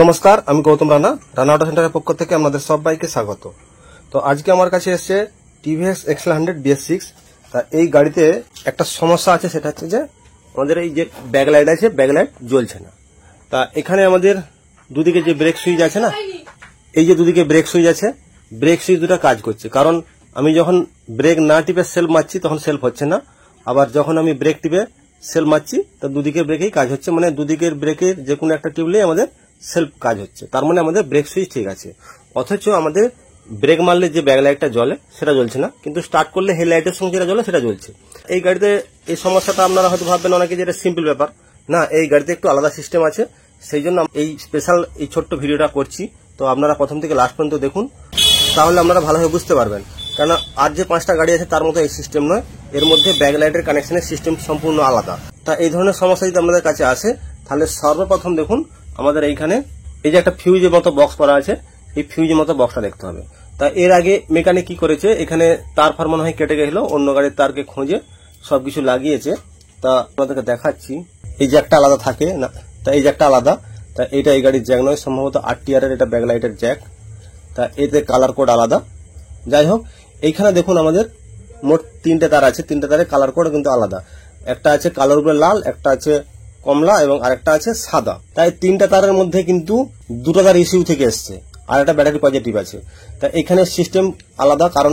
নমস্কার, আমি গৌতম রানা, রানা অটো সেন্টারের পক্ষ থেকে আপনাদের সবাইকে স্বাগত। তো আজকে আমার কাছে এসেছে টিভিএস এক্সেল 100 BS6। তা এই গাড়িতে একটা সমস্যা আছে, সেটা হচ্ছে যে আমাদের এই যে ব্যাকলাইট আছে, ব্যাকলাইট জ্বলছে না। তা এখানে আমাদের দুদিকে যে ব্রেক সুইচ আছে না, এই যে দুদিকে ব্রেক সুইচ আছে, ব্রেক সুইচ দুটো কাজ করছে। কারণ আমি যখন ব্রেক না টিপে সেলফ মারছি তখন সেলফ হচ্ছে না, আবার যখন আমি ব্রেক টিপে সেলফ মারছি তো দুদিকের ব্রেকেই কাজ হচ্ছে, মানে দুদিকের ব্রেকের যে কোনো একটা টিপলেই আমাদের সেলফ কাজ হচ্ছে। তার মানে আমাদের ব্রেক সুইচ ঠিক আছে, অথচ আমাদের ব্রেক মারলে যে ব্যাকলাইটটা জ্বলে সেটা জ্বলছে না, কিন্তু স্টার্ট করলে হেডলাইটের সঙ্গে যেটা জ্বলে সেটা জ্বলছে। এই গাড়িতে এই সমস্যাটা আপনারা হয়তো ভাববেন অনেকে যে এটা সিম্পল ব্যাপার, না, এই গাড়িতে একটু আলাদা সিস্টেম আছে। সেই জন্য এই স্পেশাল এই ছোট্ট ভিডিওটা করছি। তো আপনারা প্রথম থেকে লাস্ট পর্যন্ত দেখুন, তাহলে আপনারা ভালোভাবে বুঝতে পারবেন। কারণ আর যে 5টা গাড়ি আছে তার মতো এই সিস্টেম নয়, এর মধ্যে ব্যাকলাইটের কানেকশনের সিস্টেম সম্পূর্ণ আলাদা। তা এই ধরনের সমস্যা যদি আপনাদের কাছে আসে তাহলে সর্বপ্রথম দেখুন আমাদের এইখানে এই যে একটা ফিউজের মতো বক্স করা আছে, এই ফিউজের মতো বক্সটা দেখতে হবে। তা এর আগে মেকানিক কি করেছে, এখানে তার ফার মনে হয় কেটে গেছিল, অন্য গাড়ির তারকে খুঁজে সবকিছু লাগিয়েছে। তা আপনাদেরকে দেখাচ্ছি, এই জ্যাকটা আলাদা থাকে না, তা এই জ্যাকটা আলাদা। তা এটা এই গাড়ির জ্যাক নয়, সম্ভবত RTR এর এটা ব্যাকলাইটের জ্যাক। তা এতে কালার কোড আলাদা। যাই হোক, এইখানে দেখুন আমাদের মোট 3টে তার আছে, 3টে তারের কালার কোড কিন্তু আলাদা। একটা আছে কালোর উপরে লাল, একটা আছে কমলা এবং আরেকটা আছে সাদা। তাই 3টা তারের মধ্যে কিন্তু 2টো তার ইস্যু থেকে এসছে, আর একটা ব্যাটারি পজিটিভ আছে। তা এখানে সিস্টেম আলাদা। কারণ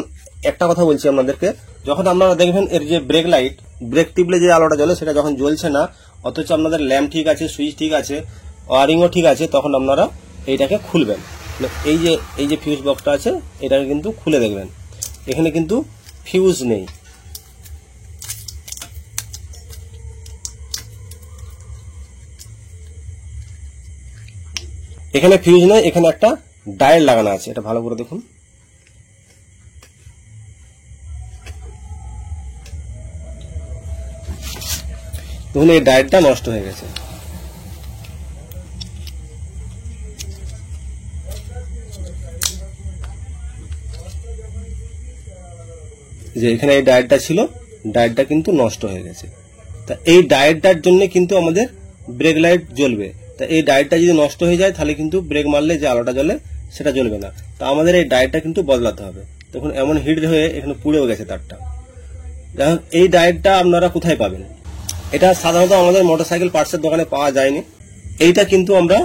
একটা কথা বলছি আপনাদেরকে, যখন আপনারা দেখবেন এর যে ব্রেক লাইট, ব্রেক টিপলে যে আলোটা জ্বলে সেটা যখন জ্বলছে না, অথচ আপনাদের ল্যাম্প ঠিক আছে, সুইচ ঠিক আছে, ওয়ারিংও ঠিক আছে, তখন আপনারা এইটাকে খুলবেন। এই যে ফিউজ বক্সটা আছে এটাকে কিন্তু খুলে দেখবেন, এখানে কিন্তু ফিউজ নেই। এখানে ফিউজ নেই, এখানে একটা ডায়োড লাগানো আছে, এটা ভালো করে দেখুন। দেখুন এই ডায়োডটা নষ্ট হয়ে গেছে। যে এখানে এই ডায়োডটা ছিল, ডায়োডটা কিন্তু নষ্ট হয়ে গেছে। তা এই ডায়োডটার জন্য কিন্তু আমাদের ব্রেক লাইট জ্বলবে। তা এই ডায়োডটা যদি নষ্ট হয়ে যায় তাহলে কিন্তু ব্রেক মারলে যে আলোটা জ্বলে সেটা জ্বলবে না। তা আমাদের এই ডায়োডটা কিন্তু বদলাতে হবে। তখন এমন হিট হয়ে এখানে পুড়েও গেছে তারটা। যাই হোক, এই ডায়োডটা আপনারা কোথায় পাবেন? এটা সাধারণত আমাদের মোটরসাইকেল পার্টসের দোকানে পাওয়া যায়নি, এইটা কিন্তু আমরা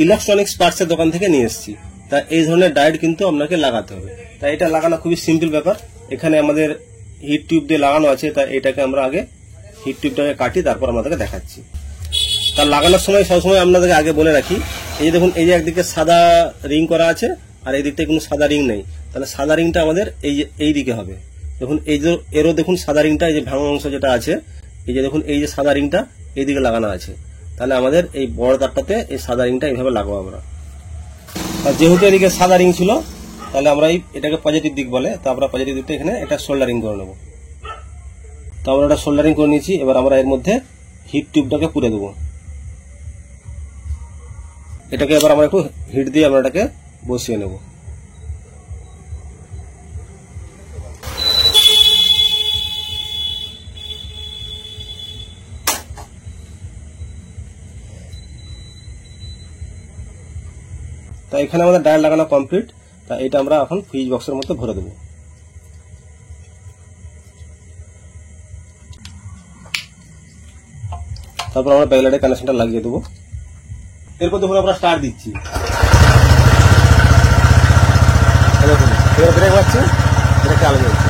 ইলেকট্রনিক্স পার্টসের দোকান থেকে নিয়ে এসেছি। তা এই ধরনের ডায়োড কিন্তু আপনাকে লাগাতে হবে। তা এটা লাগানো খুবই সিম্পল ব্যাপার। এখানে আমাদের হিট টিউব দিয়ে লাগানো আছে, তা এটাকে আমরা আগে হিট টিউবটাকে কাটি, তারপর আপনাদেরকে দেখাচ্ছি। তা লাগানোর সময় সবসময় আপনাদেরকে আগে বলে রাখি, এই যে দেখুন এই যে একদিকে সাদা রিং করা আছে আর এই দিকটা কোনো সাদা রিং নেই, তাহলে সাদা রিংটা আমাদের এই দিকে হবে। দেখুন এই যে এরও দেখুন সাদা রিংটা, এই যে ভাঙা অংশ যেটা আছে, এই যে দেখুন এই যে সাদা রিংটা এইদিকে লাগানো আছে। তাহলে আমাদের এই বড় তারটাতে এই সাদা রিংটা এইভাবে লাগাবো আমরা। আর যেহেতু এদিকে সাদা রিং ছিল তাহলে আমরা এটাকে পজিটিভ দিক বলে, তো আমরা পজিটিভ দিকটা এখানে এটা সোল্ডারিং করে নেব। তো আমরা এটা সোল্ডারিং করে নিয়েছি। এবার আমরা এর মধ্যে হিট টিউবটাকে পুরে দেবো। এটাকে এবার আমরা একটু হিট দিয়ে আমরা এটাকে বসিয়ে নেব। তা এখানে আমাদের ডায়োড লাগানো কমপ্লিট। তা এটা আমরা এখন ফিউজ বক্সের মধ্যে ভরে দেবো। তারপর আমরা ব্যাকলাইটের কানেকশনটা লাগিয়ে দেবো। এরপর দেখুন আমরা স্টার্ট দিচ্ছি, ব্রেক মারছে, এটা চালু হচ্ছে।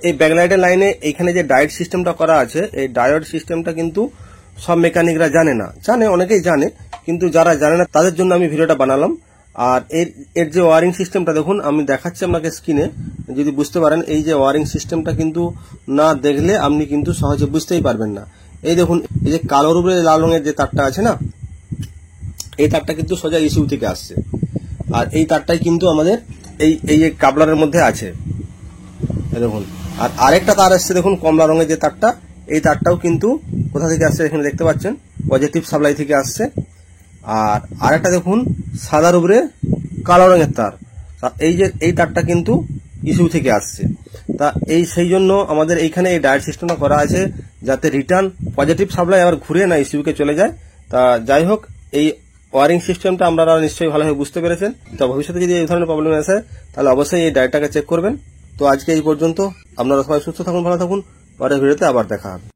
এই ব্যাকলাইটের লাইনে এইখানে যে ডায়োড সিস্টেমটা করা আছে, এই ডায়োড সিস্টেমটা কিন্তু সব মেকানিকরা জানে না, জানে অনেকেই জানে, কিন্তু যারা জানে না তাদের জন্য আমি ভিডিওটা বানালাম। আর এর যে ওয়ারিং সিস্টেমটা দেখুন, আমি দেখাচ্ছি আপনাকে স্ক্রিনে, যদি বুঝতে পারেন এই যে ওয়ারিং সিস্টেমটা কিন্তু না দেখলে আপনি কিন্তু সহজে বুঝতেই পারবেন না। এই দেখুন এই যে কালোর উপরে লাল রঙের যে তারটা আছে না, এই তারটা কিন্তু সোজা ইস্যু থেকে আসছে, আর এই তারটাই কিন্তু আমাদের এই যে কাবলারের মধ্যে আছে দেখুন। আর আরেকটা তার আসছে দেখুন কমলা রঙের যে তারটা, এই তারটাও কিন্তু কোথা থেকে আসছে এখানে দেখতে পাচ্ছেন, পজিটিভ সাপ্লাই থেকে আসছে। আর আরেকটা দেখুন সাদার উপরে কালো রঙের তার, এই যে এই তারটা কিন্তু ইস্যু থেকে আসছে। তা সেই জন্য আমাদের এইখানে এই ডায়েট সিস্টেমটা করা আছে, যাতে রিটার্ন পজিটিভ সাপ্লাই আবার ঘুরে না ইসিবিকে চলে যায়। তা যাই হোক, এই ওয়ারিং সিস্টেমটা আপনারা নিশ্চয়ই ভালোভাবে বুঝতে পেরেছেন। তো ভবিষ্যতে যদি এই ধরনের প্রবলেম আসে তাহলে অবশ্যই এই ডায়েটটাকে চেক করবেন। তো আজকে এই পর্যন্ত, আপনারা সবাই সুস্থ থাকুন, ভালো থাকুন, পরের ভিডিওতে আবার দেখা হবে।